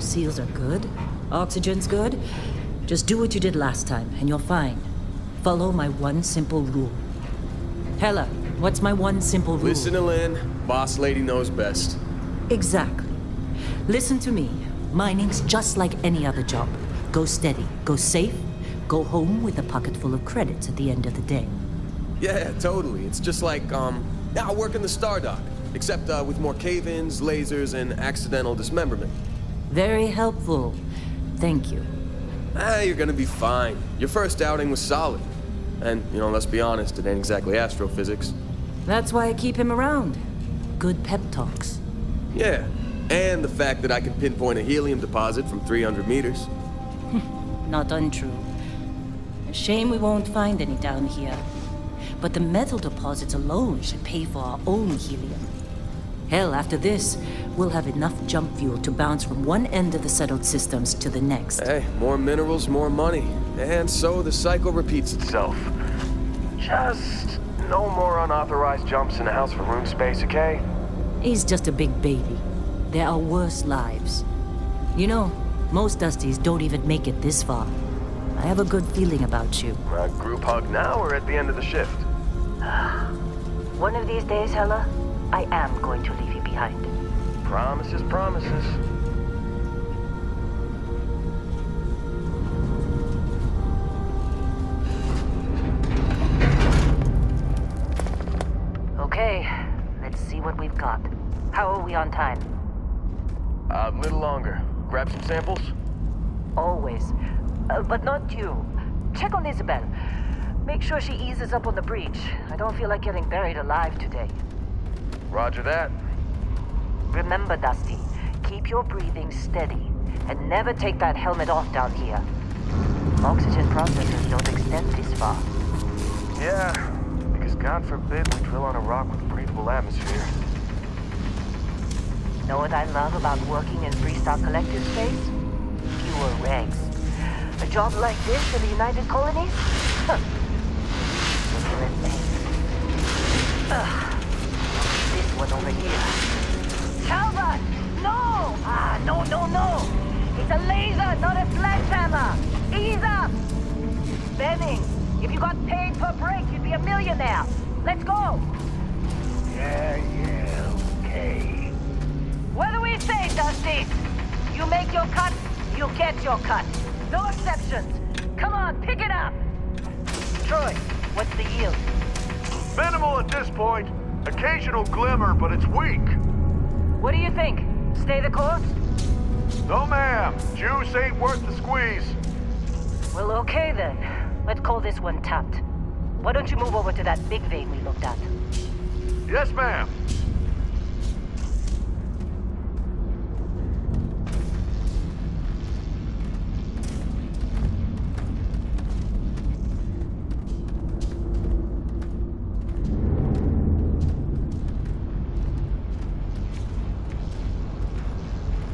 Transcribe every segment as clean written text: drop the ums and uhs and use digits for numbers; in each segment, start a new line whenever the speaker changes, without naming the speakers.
seals are good, oxygen's good, just do what you did last time, and you're fine. Follow my one simple rule. Hella, what's my one simple rule?
Listen to Lynn. Boss lady knows best.
Exactly. Listen to me. Mining's just like any other job. Go steady, go safe, go home with a pocket full of credits at the end of the day.
Yeah, totally. It's just like, I work in the Star Dock. Except with more cave-ins, lasers, and accidental dismemberment.
Very helpful. Thank you.
You're gonna be fine. Your first outing was solid. And, let's be honest, it ain't exactly astrophysics.
That's why I keep him around. Good pep talks.
Yeah, and the fact that I can pinpoint a helium deposit from 300 meters.
Not untrue. A shame we won't find any down here. But the metal deposits alone should pay for our own helium. Hell, after this, we'll have enough jump fuel to bounce from one end of the settled systems to the next.
Hey, more minerals, more money. And so the cycle repeats itself. Just no more unauthorized jumps in the house for room space, okay?
He's just a big baby. There are worse lives. Most Dusties don't even make it this far. I have a good feeling about you.
A group hug now or at the end of the shift?
One of these days, Hella, I am going to leave you behind.
Promises, promises.
Okay, let's see what we've got. How are we on time?
A little longer. Grab some samples?
Always. But not you. Check on Isabel. Make sure she eases up on the breach. I don't feel like getting buried alive today.
Roger that.
Remember, Dusty, keep your breathing steady. And never take that helmet off down here. Oxygen processors don't extend this far.
Yeah, because God forbid we drill on a rock with a breathable atmosphere.
Know what I love about working in Freestar Collective space? Fewer regs. A job like this in the United Colonies? Huh. This one over here. Calvert! No! No! It's a laser, not a sledgehammer! Ease up! Benning, if you got paid per break, you'd be a millionaire. Let's go!
Yeah, okay.
What do we say, Dusty? You make your cut, you get your cut. No exceptions. Come on, pick it up. Troy, what's the yield?
Minimal at this point. Occasional glimmer, but it's weak.
What do you think? Stay the course?
No, ma'am. Juice ain't worth the squeeze.
Well, okay then. Let's call this one tapped. Why don't you move over to that big vein we looked at?
Yes, ma'am.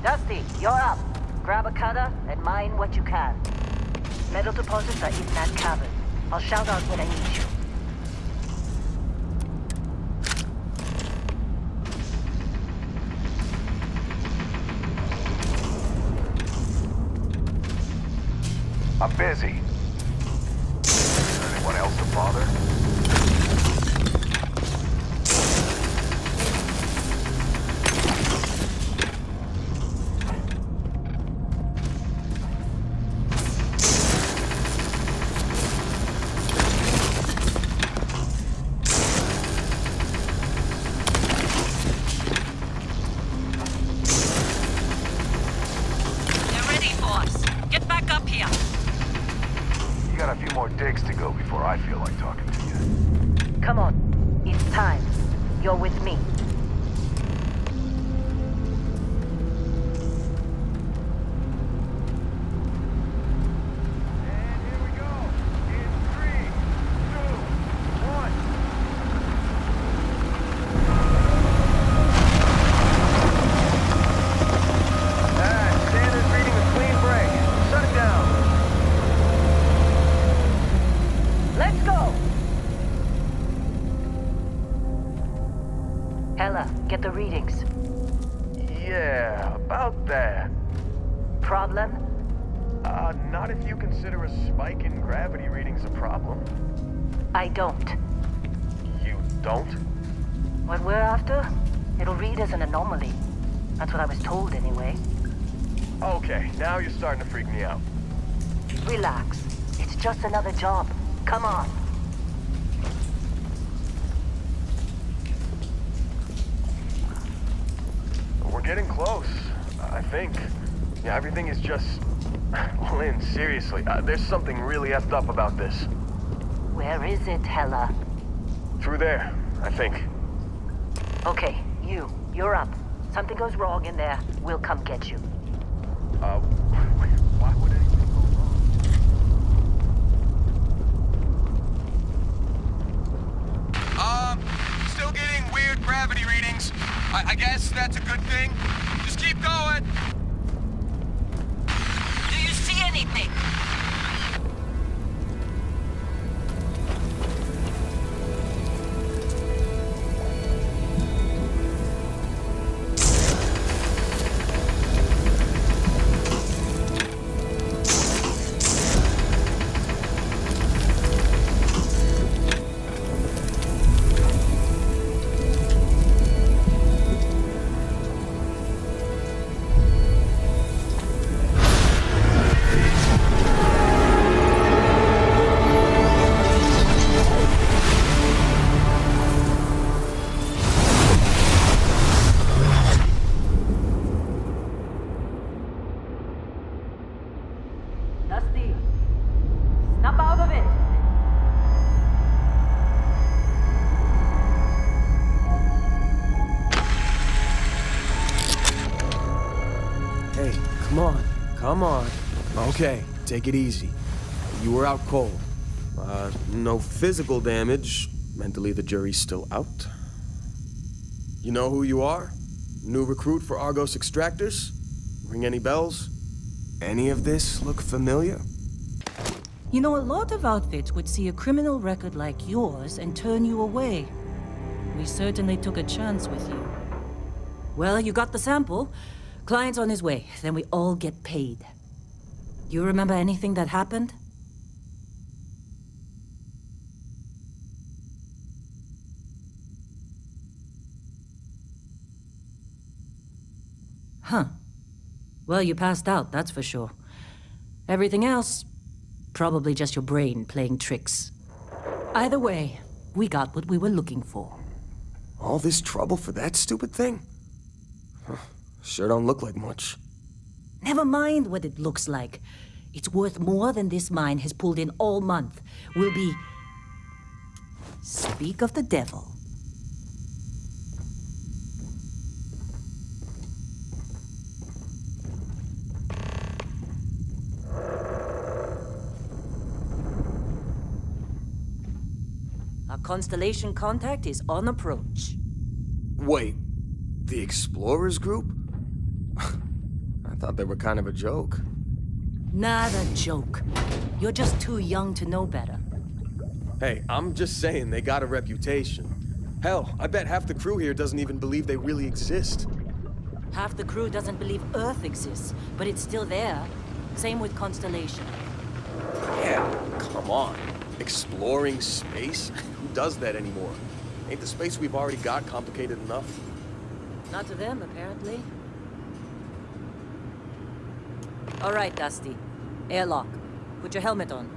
Dusty, you're up. Grab a cutter and mine what you can. Metal deposits are in that cavern. I'll shout out when I need you.
I'm busy. Anyone else to bother?
They're ready for us. Get back up here.
You got a few more digs to go before I feel like talking to you.
Come on. It's time. You're with me.
And here we go. In 3, 2, 1. Standard reading a clean break. Shut it down.
Let's go! Hella, get the readings.
Yeah, about that.
Problem?
Not if you consider a spike in gravity readings a problem.
I don't.
You don't?
What we're after? It'll read as an anomaly. That's what I was told anyway.
Okay, now you're starting to freak me out.
Relax. It's just another job. Come on.
We're getting close, I think. Yeah, everything is just... Lynn, seriously, there's something really effed up about this.
Where is it, Hella?
Through there, I think.
Okay, you're up. Something goes wrong in there, we'll come get you.
Why would anything go wrong? Still getting weird gravity readings. I guess that's a good thing. Just keep going.
Do you see anything? Dusty, snap out of it!
Hey, come on. Okay, take it easy. You were out cold. No physical damage. Mentally, the jury's still out. You know who you are? New recruit for Argos Extractors? Ring any bells? Any of this look familiar?
You know, a lot of outfits would see a criminal record like yours and turn you away. We certainly took a chance with you. Well, you got the sample. Client's on his way, then we all get paid. You remember anything that happened? Huh. Well, you passed out, that's for sure. Everything else, probably just your brain playing tricks. Either way, we got what we were looking for.
All this trouble for that stupid thing? Huh, sure don't look like much.
Never mind what it looks like. It's worth more than this mine has pulled in all month. We'll be... Speak of the devil. Our constellation contact is on approach.
Wait, the Explorers group? I thought they were kind of a joke.
Not a joke. You're just too young to know better.
Hey, I'm just saying they got a reputation. Hell, I bet half the crew here doesn't even believe they really exist.
Half the crew doesn't believe Earth exists, but it's still there. Same with Constellation.
Yeah, come on. Exploring space? Who does that anymore? Ain't the space we've already got complicated enough?
Not to them, apparently. All right, Dusty. Airlock. Put your helmet on.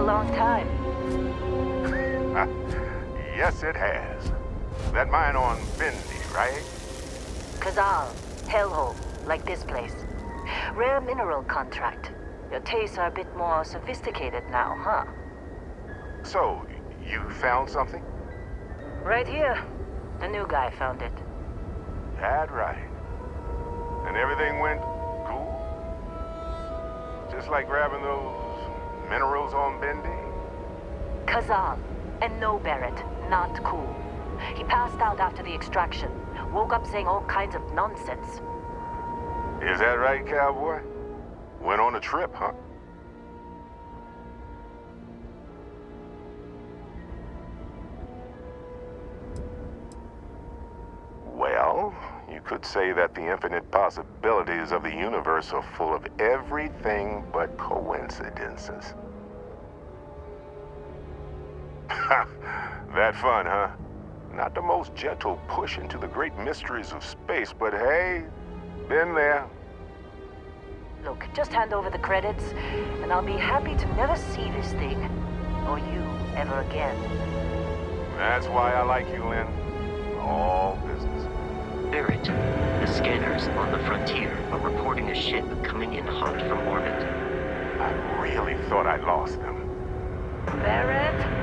long time.
Yes, it has. That mine on Bendy, right?
Kazal, hellhole, like this place. Rare mineral contract. Your tastes are a bit more sophisticated now, huh?
So, you found something?
Right here. The new guy found it.
That right. And everything went cool? Just like grabbing those minerals on Bendy?
Kazal, and no Barrett, not cool. He passed out after the extraction. Woke up saying all kinds of nonsense.
Is that right, cowboy? Went on a trip, huh? Well, you could say that the infinite possibilities of the universe are full of everything but coincidences. That fun, huh? Not the most gentle push into the great mysteries of space, but hey, been there.
Look, just hand over the credits, and I'll be happy to never see this thing, or you, ever again.
That's why I like you, Lynn. All business.
Barrett, the scanners on the frontier are reporting a ship coming in hot from orbit.
I really thought I'd lost them.
Barrett?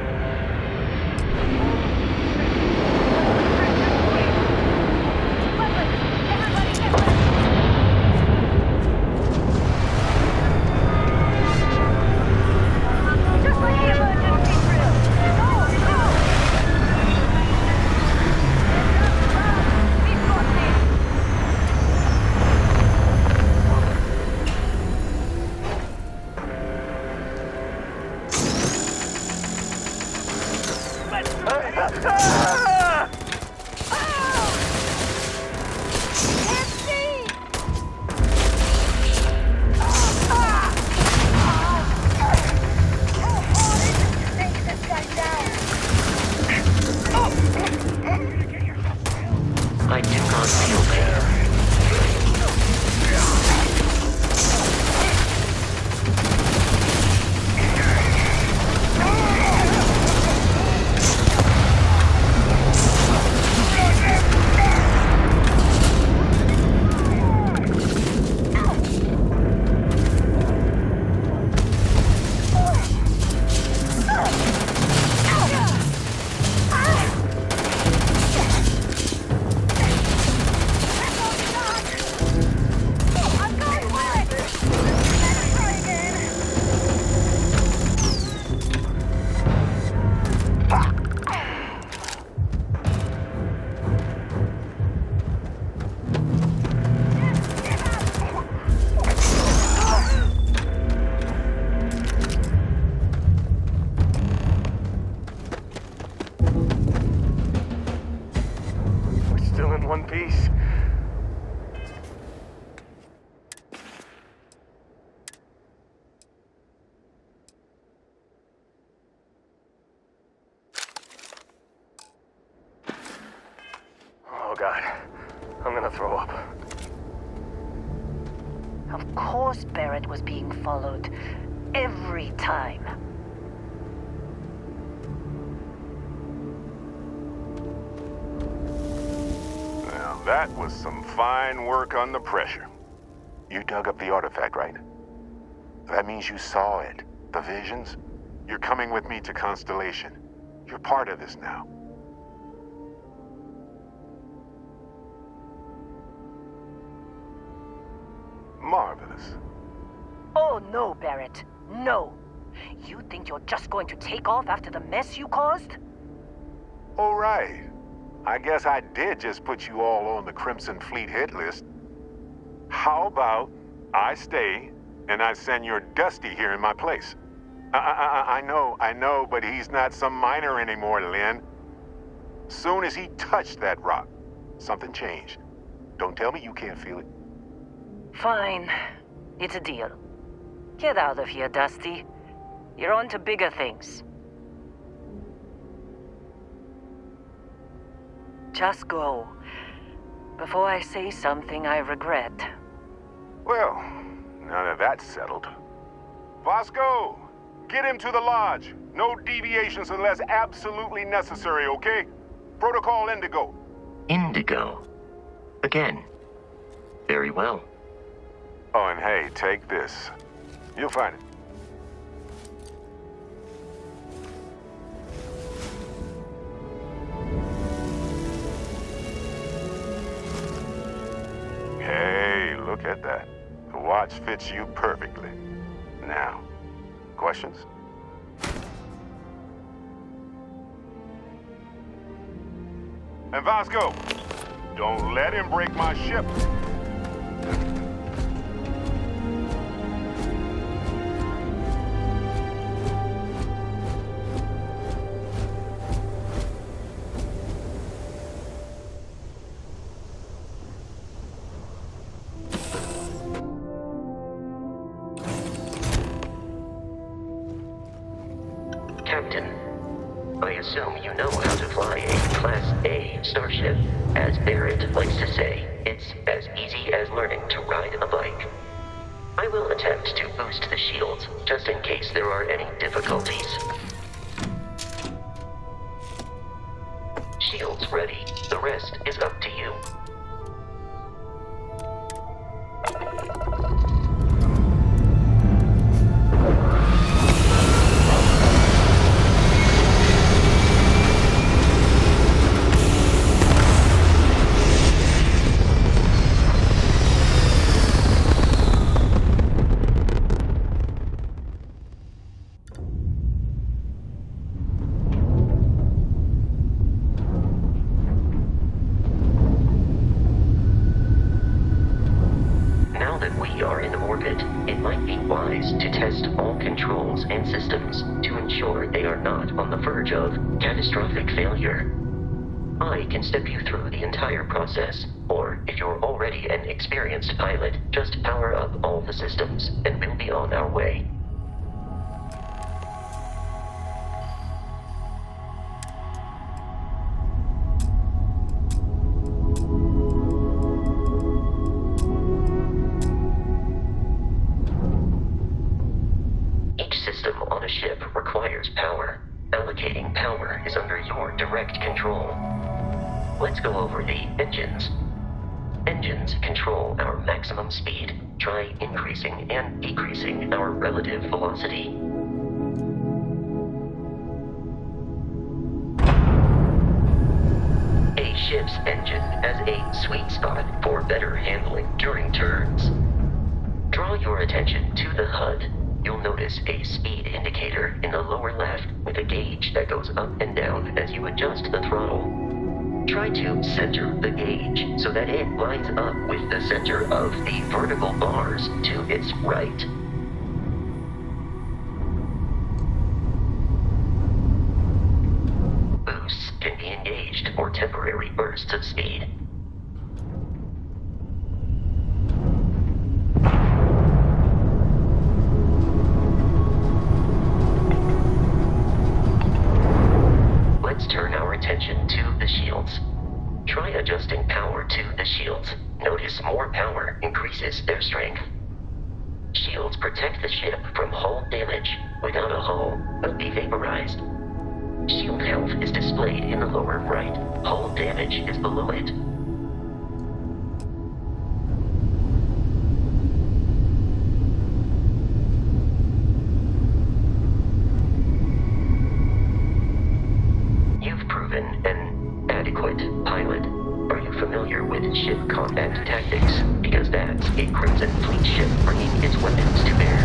I do not feel pain.
One piece. Oh God, I'm gonna throw up.
Of course Barrett was being followed. Every time.
That was some fine work under pressure. You dug up the artifact, right? That means you saw it. The visions? You're coming with me to Constellation. You're part of this now. Marvelous.
Oh no, Barrett. No. You think you're just going to take off after the mess you caused?
All right. I guess I did just put you all on the Crimson Fleet hit list. How about I stay and I send your Dusty here in my place? I know, but he's not some miner anymore, Lynn. Soon as he touched that rock, something changed. Don't tell me you can't feel it.
Fine. It's a deal. Get out of here, Dusty. You're on to bigger things. Just go, before I say something I regret.
Well, now that that's settled. Vasco, Get him to the lodge. No deviations unless absolutely necessary, okay? Protocol Indigo.
Indigo. Again. Very well.
Oh, and hey, take this. You'll find it. Hey, look at that. The watch fits you perfectly. Now, questions? And Vasco, don't let him break my ship.
Captain, I assume you know how to fly a Class A starship. As Barrett likes to say, it's as easy as learning to ride a bike. I will attempt to boost the shields, just in case there are any difficulties. Shields ready. The rest is up to you. To test all controls and systems to ensure they are not on the verge of catastrophic failure. I can step you through the entire process, or if you're already an experienced pilot, just power up all the systems and we'll be on our way. Is under your direct control. Let's go over the engines. Engines control our maximum speed. Try increasing and decreasing our relative velocity. A ship's engine has a sweet spot for better handling during turns. Draw your attention to the HUD. You'll notice a speed indicator in the lower left with a gauge that goes up and down as you adjust the throttle. Try to center the gauge so that it lines up with the center of the vertical bars to its right. Boosts can be engaged for temporary bursts of speed. Let's turn our attention to the shields. Try adjusting power to the shields. Notice more power increases their strength. Shields protect the ship from hull damage. Without a hull, it'll be vaporized. Shield health is displayed in the lower right. Hull damage is below it. An adequate pilot. Are you familiar with ship combat tactics? Because that's a Crimson Fleet ship bringing its weapons to bear.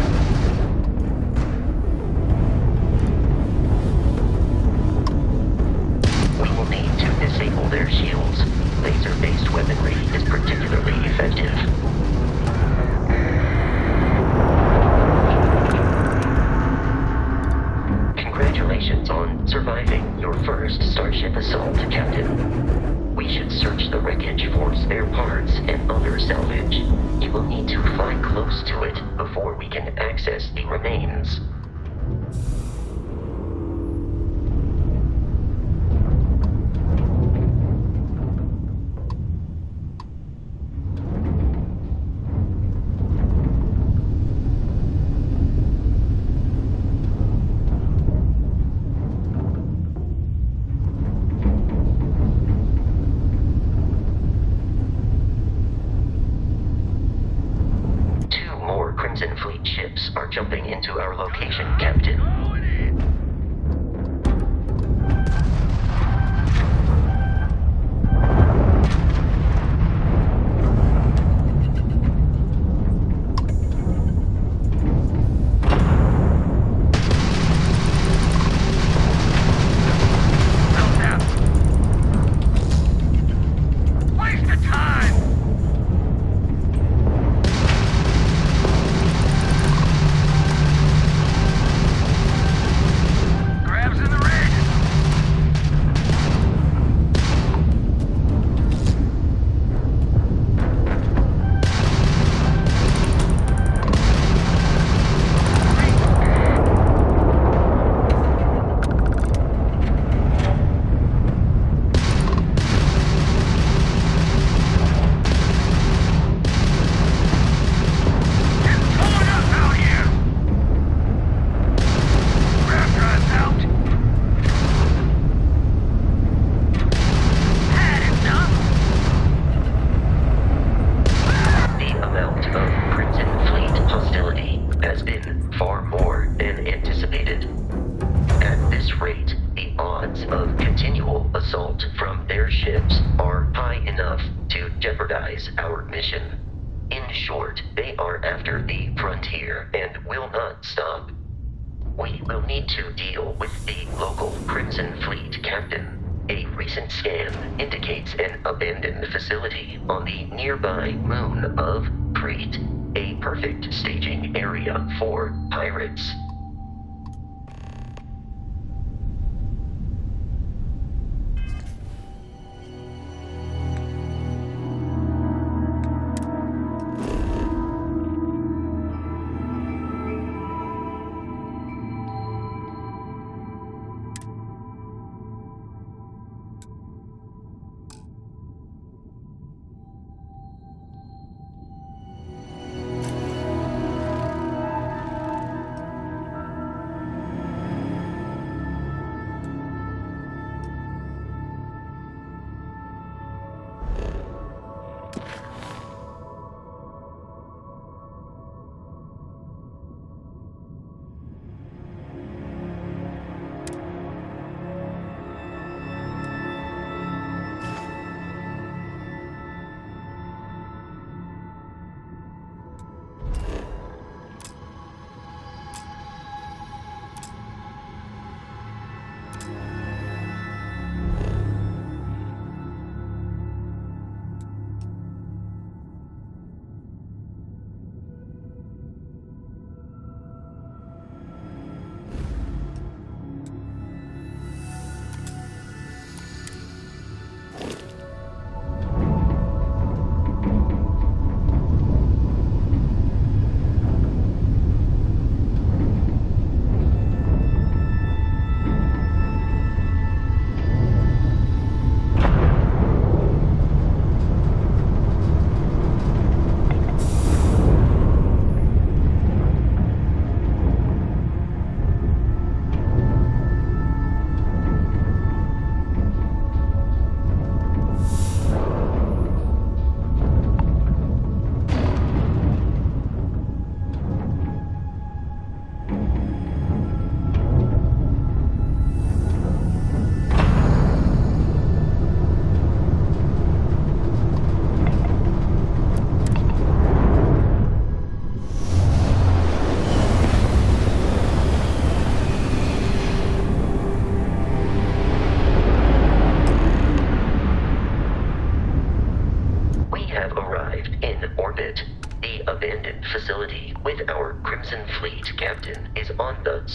We will need to disable their shields. Laser-based weaponry is particularly effective. Congratulations on surviving your first Starship assault, Captain. We should search the wreckage for spare parts and other salvage. You will need to fly close to it before we can access the remains. location, Captain.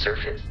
Surface.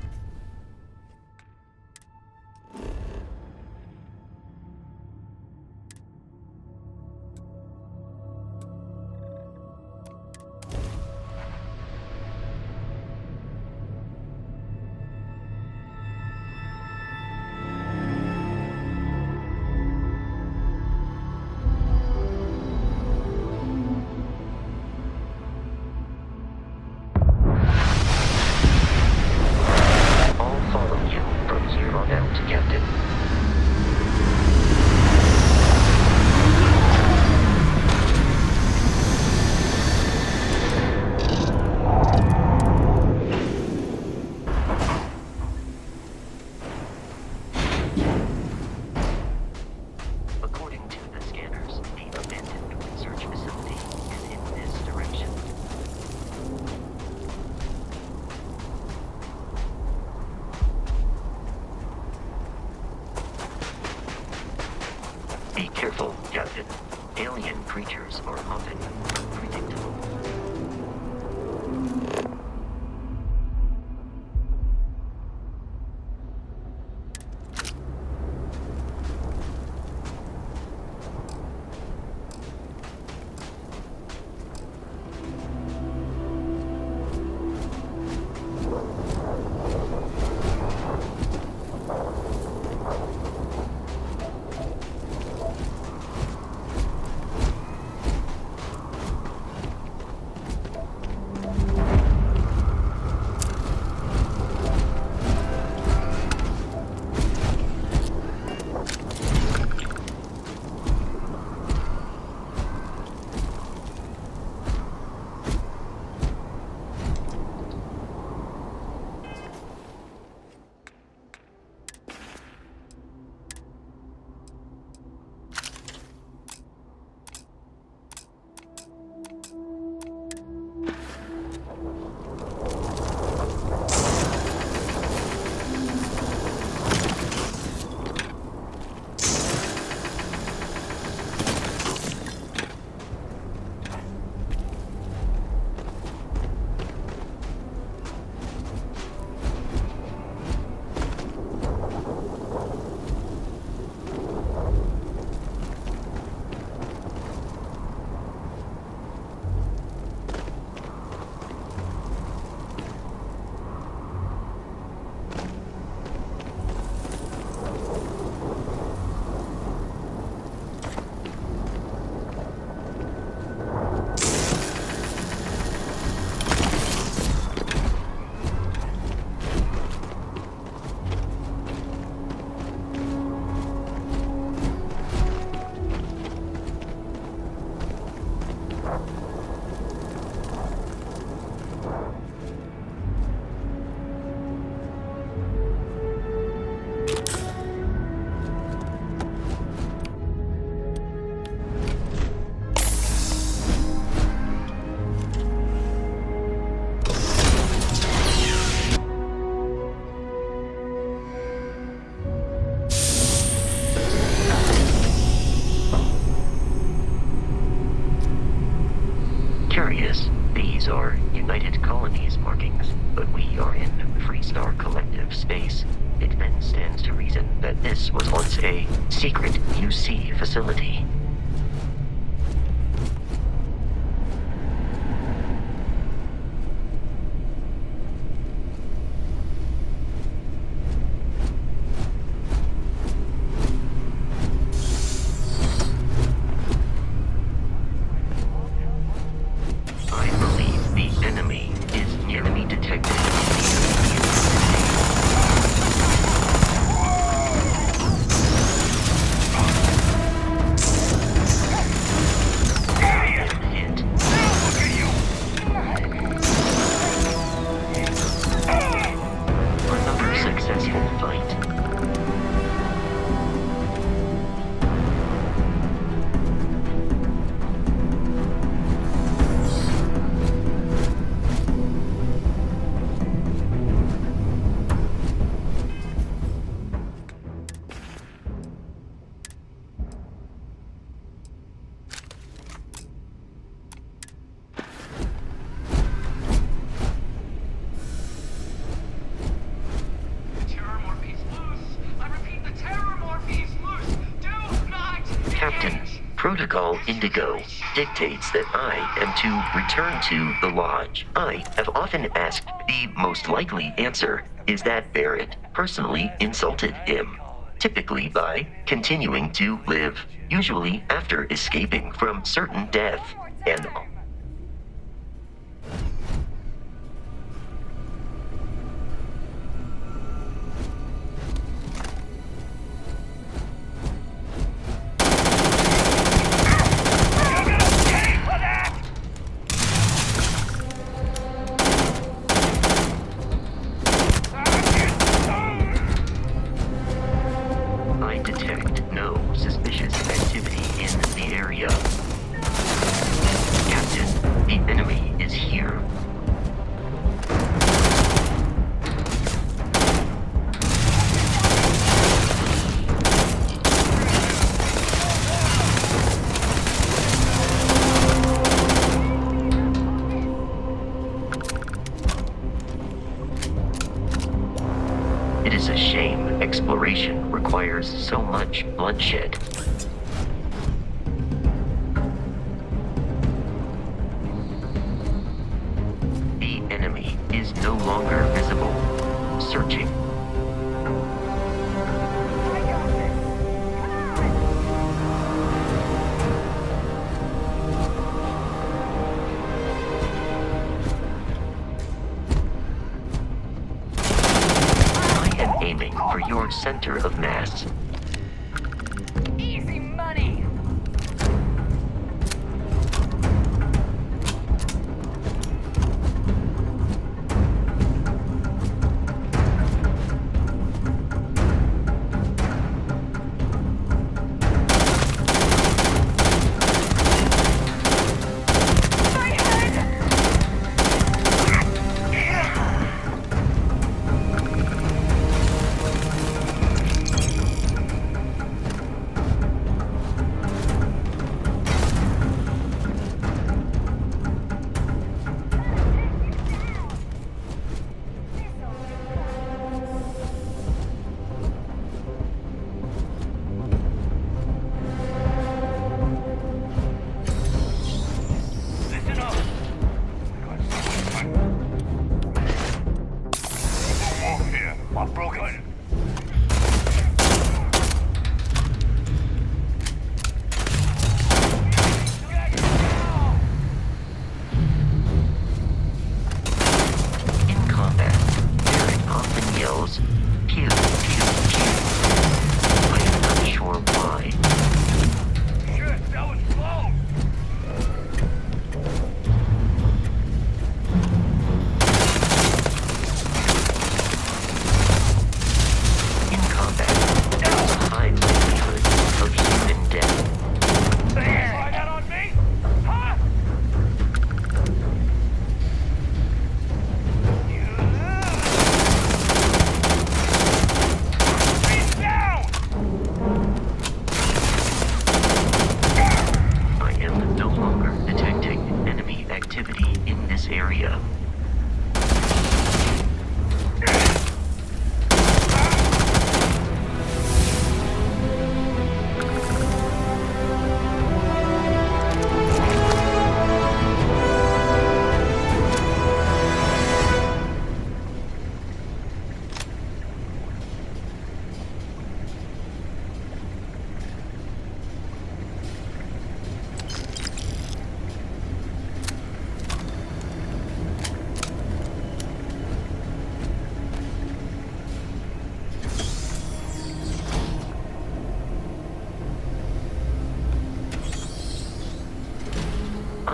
space, it then stands to reason that this was once a secret UC facility. Protocol Indigo dictates that I am to return to the Lodge. I have often asked the most likely answer is that Barrett personally insulted him, typically by continuing to live, usually after escaping from certain death, and exploration requires so much bloodshed. The enemy is no longer visible. Searching. For your center of mass.
Easy money!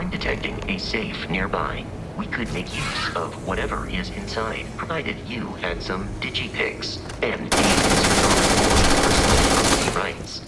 I'm detecting a safe nearby. We could make use of whatever is inside, provided you had some digipics and a personal property rights.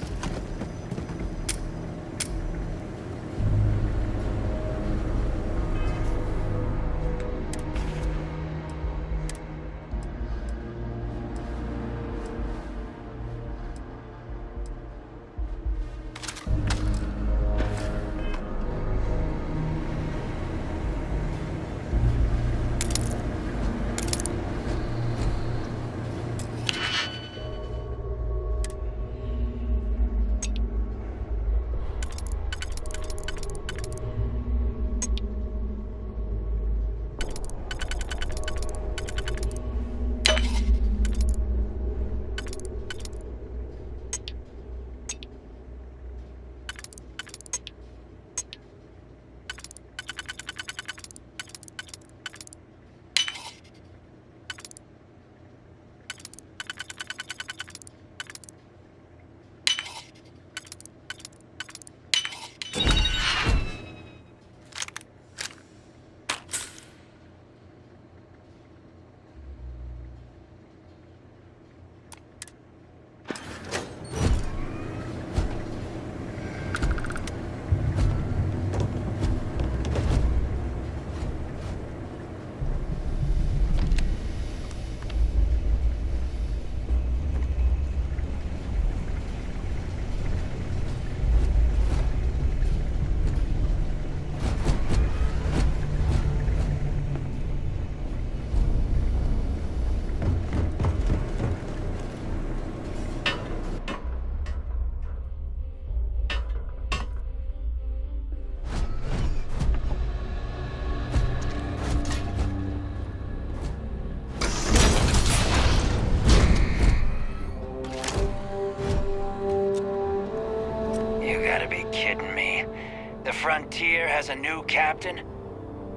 Frontier has a new captain?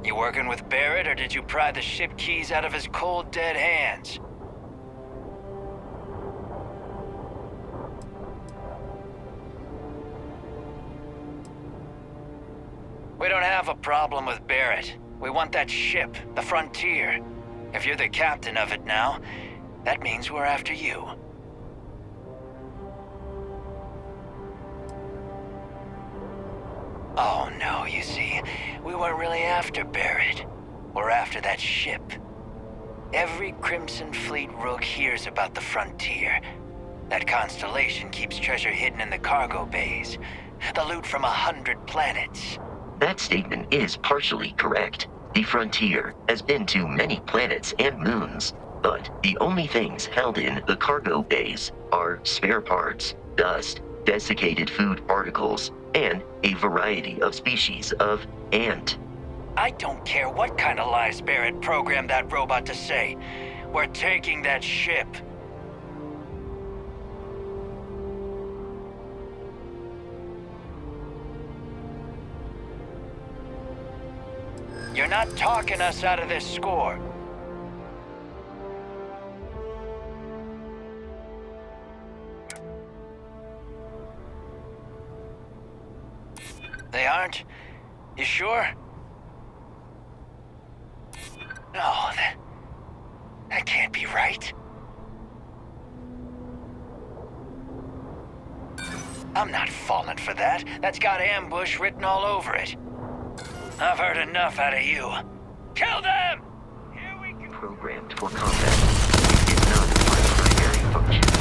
You working with Barrett, or did you pry the ship keys out of his cold, dead hands? We don't have a problem with Barrett. We want that ship, the Frontier. If you're the captain of it now, that means we're after you. Oh no, you see, we weren't really after Barrett. We're after that ship. Every Crimson Fleet rook hears about the Frontier. That constellation keeps treasure hidden in the cargo bays. The loot from 100 planets.
That statement is partially correct. The Frontier has been to many planets and moons, but the only things held in the cargo bays are spare parts, dust, desiccated food particles, and a variety of species of ant.
I don't care what kind of lies Barrett programmed that robot to say. We're taking that ship. You're not talking us out of this score. They aren't? You sure? No, that can't be right. I'm not falling for that. That's got ambush written all over it. I've heard enough out of you. Kill them! Here we go.
Programmed for combat. It is not my primary function.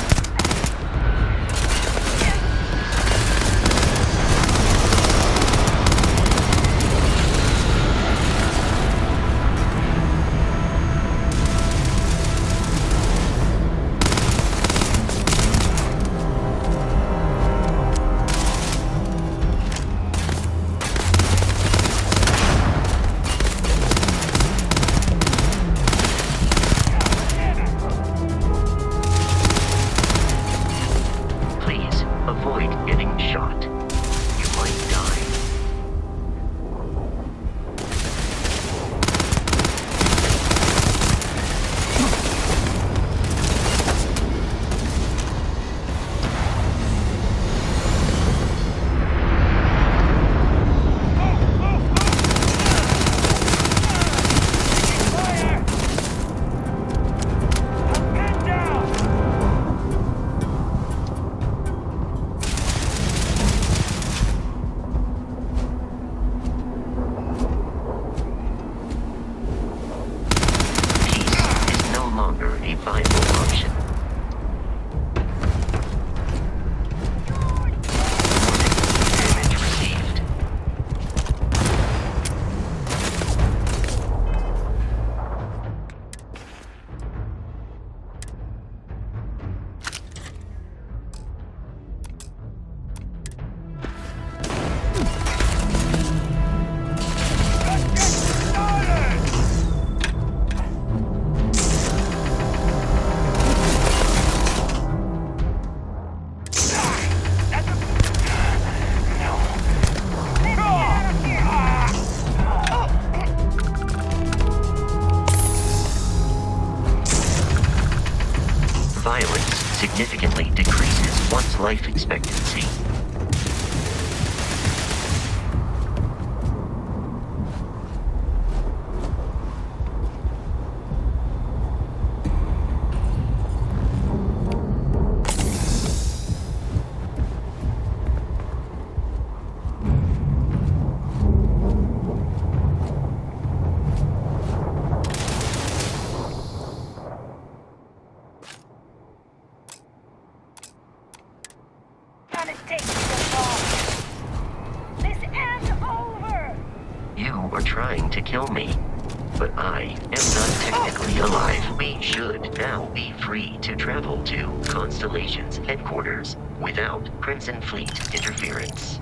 violence significantly decreases one's life expectancy. You are trying to kill me, but I am not technically alive. We should now be free to travel to Constellation's headquarters without Crimson Fleet interference.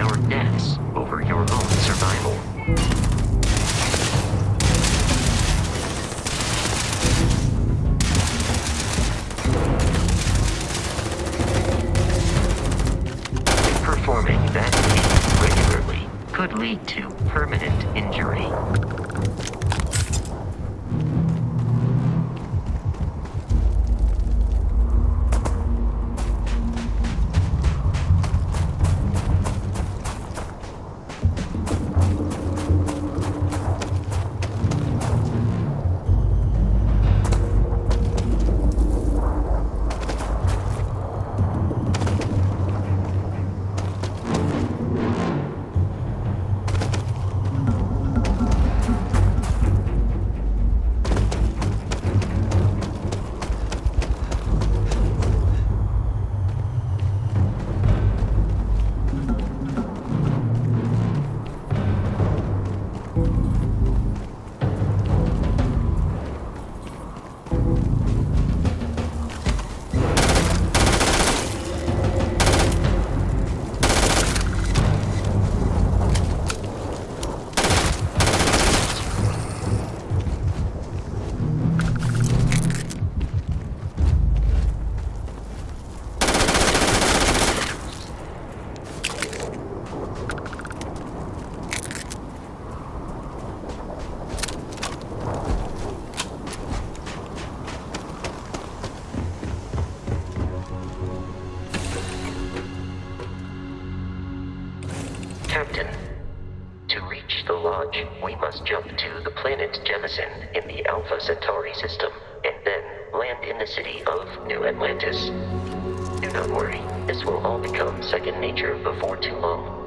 Our deaths over your own survival. Performing that feat regularly could lead to permanent injury. Captain, to reach the lodge, we must jump to the planet Jemison in the Alpha Centauri system, and then land in the city of New Atlantis. Do not worry, this will all become second nature before too long.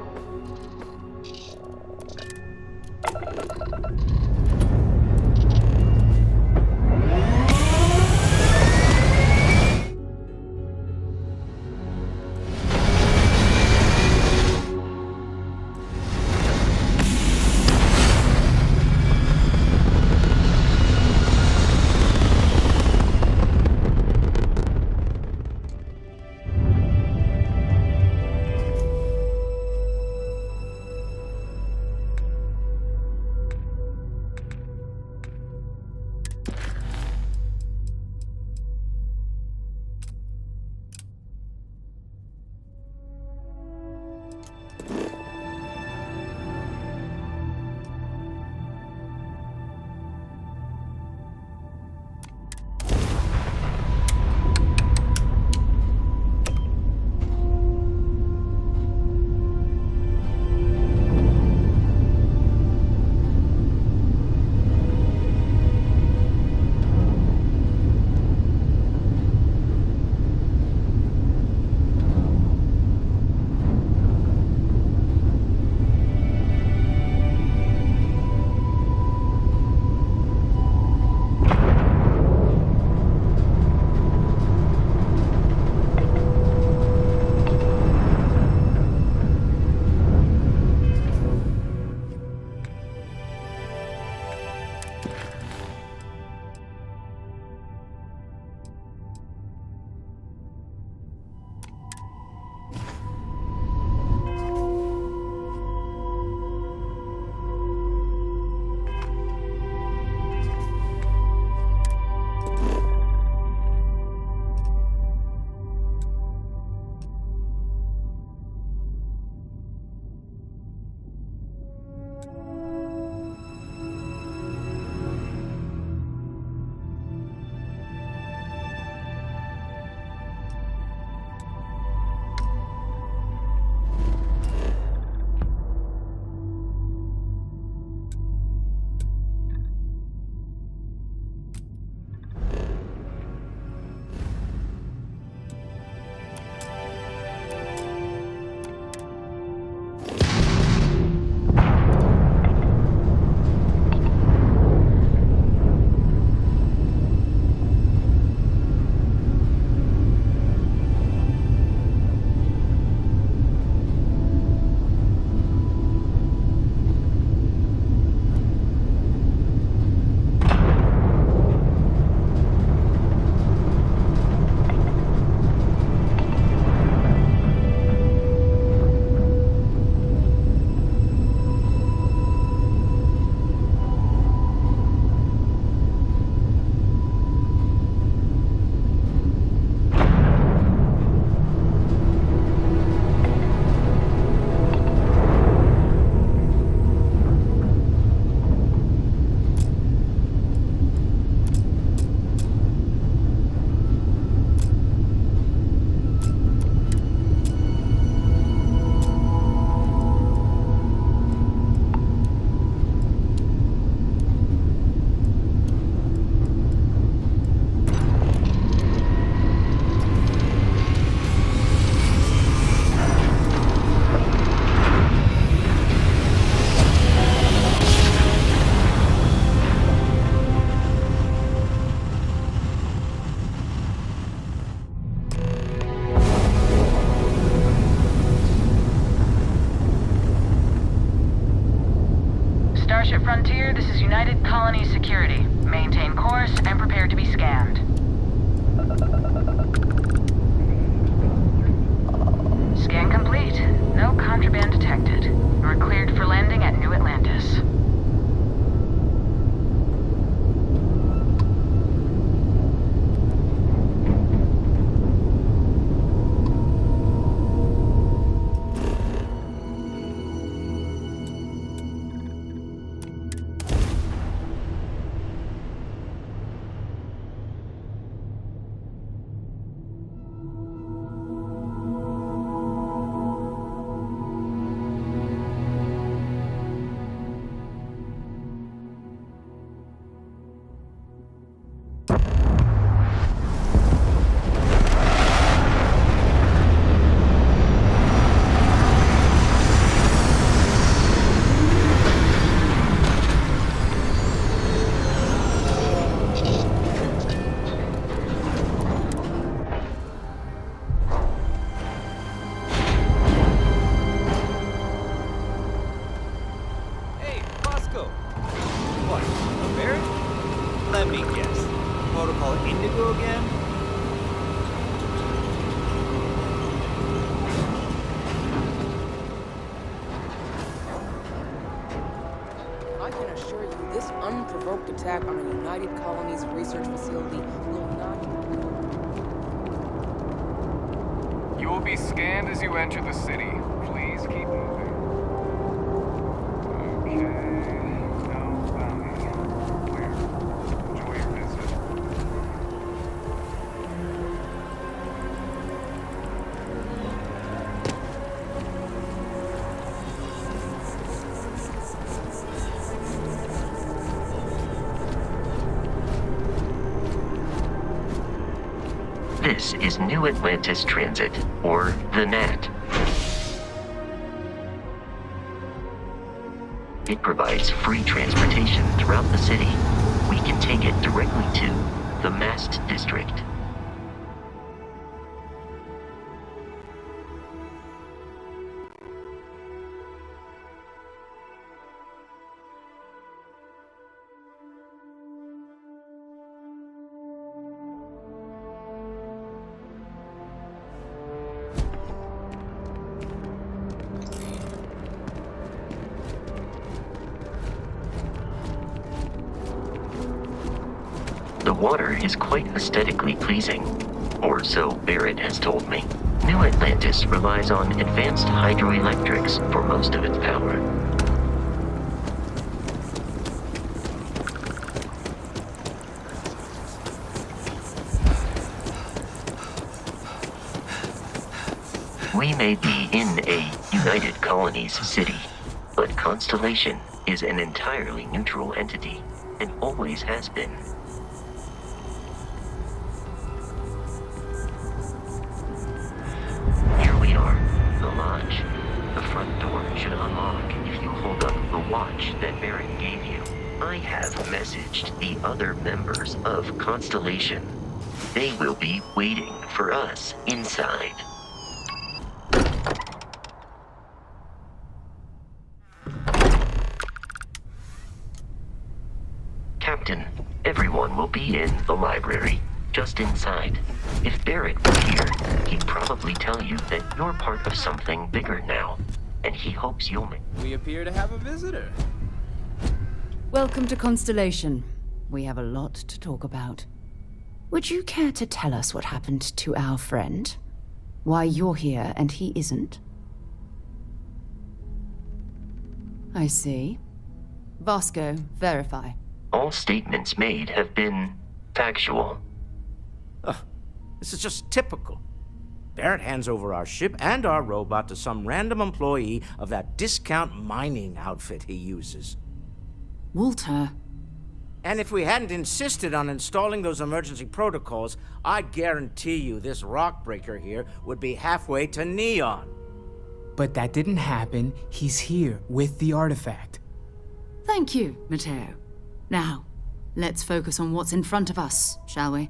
Frontier, this is United Colony Security. Maintain course and prepare to be scanned. Scan complete. No contraband detected. You are cleared for landing at New Atlantis.
I can assure you this unprovoked attack on a United Colonies research facility will not...
You will be scanned as you enter the city. Please keep moving. Okay. No bounty. Clear. Enjoy your visit.
This is New Atlantis Transit, or the NAT. It provides free transportation throughout the city. We can take it directly to the Mast District. The water is quite aesthetically pleasing, or so Barrett has told me. New Atlantis relies on advanced hydroelectrics for most of its power. We may be in a United Colonies city, but Constellation is an entirely neutral entity, and always has been. Here we are, the lodge. The front door should unlock if you hold up the watch that Barrett gave you. I have messaged the other members of Constellation. They will be waiting for us inside. Captain, everyone will be in the library, just inside. If Barrett were here, he'd probably tell you that you're part of something bigger now, and he hopes you'll make...
We appear to have a visitor.
Welcome to Constellation. We have a lot to talk about. Would you care to tell us what happened to our friend? Why you're here and he isn't? I see. Vasco, verify.
All statements made have been factual.
This is just typical. Barrett hands over our ship and our robot to some random employee of that discount mining outfit he uses.
Walter.
And if we hadn't insisted on installing those emergency protocols, I guarantee you this rock breaker here would be halfway to Neon.
But that didn't happen. He's here with the artifact.
Thank you, Matteo. Now, let's focus on what's in front of us, shall we?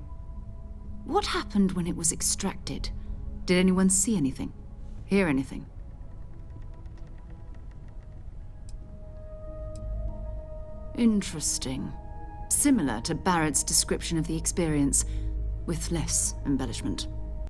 What happened when it was extracted? Did anyone see anything? Hear anything? Interesting. Similar to Barrett's description of the experience, with less embellishment.